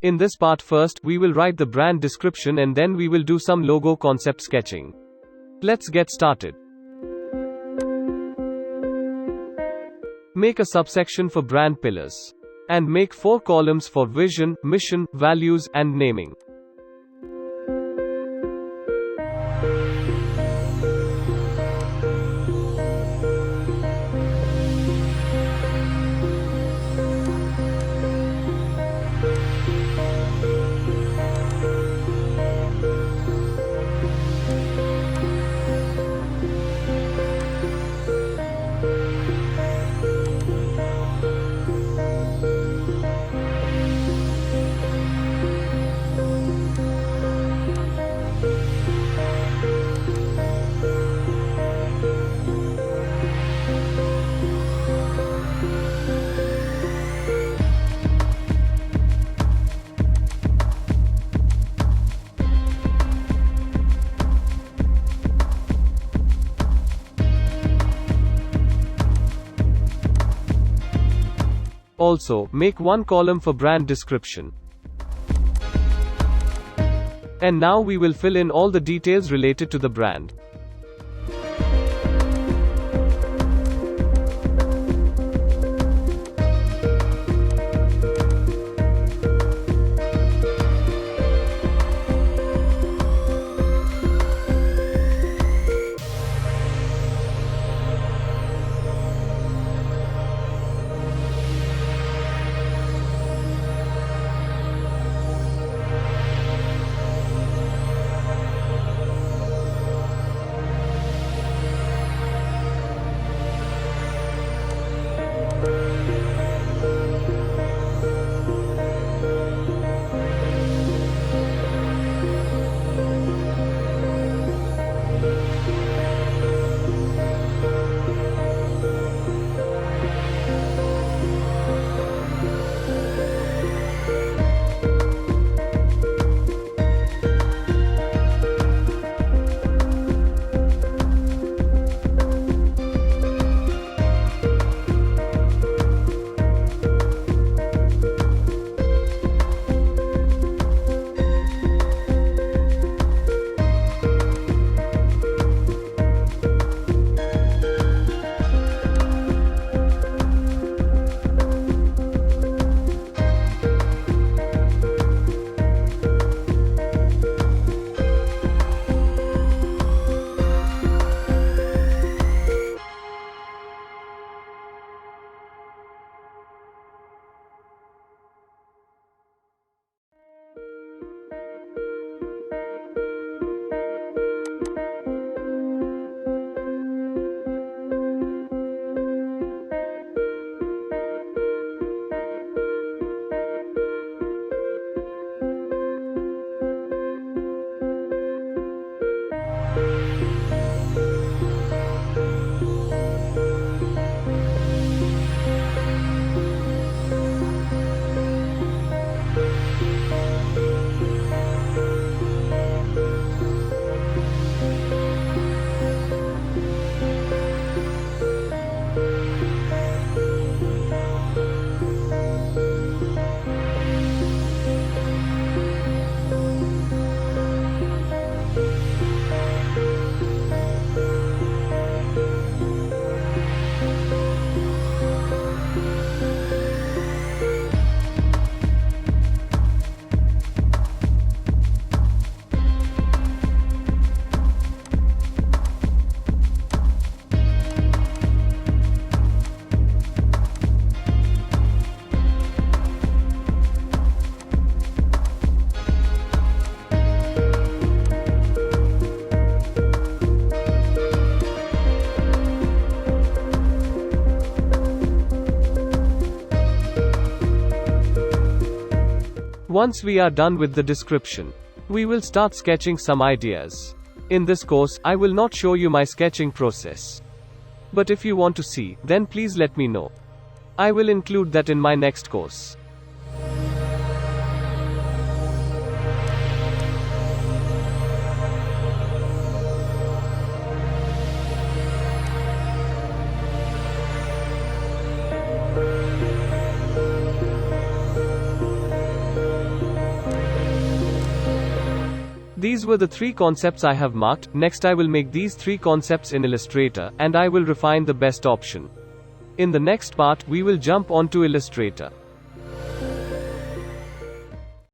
In this part, first, we will write the brand description and then we will do some logo concept sketching. Let's get started. Make a subsection for brand pillars. And make 4 columns for vision, mission, values, and naming. Also, make 1 column for brand description. And now we will fill in all the details related to the brand. Once we are done with the description, we will start sketching some ideas. In this course, I will not show you my sketching process. But if you want to see, then please let me know. I will include that in my next course. These were the 3 concepts I have marked. Next I will make these 3 concepts in Illustrator, and I will refine the best option. In the next part, we will jump onto Illustrator.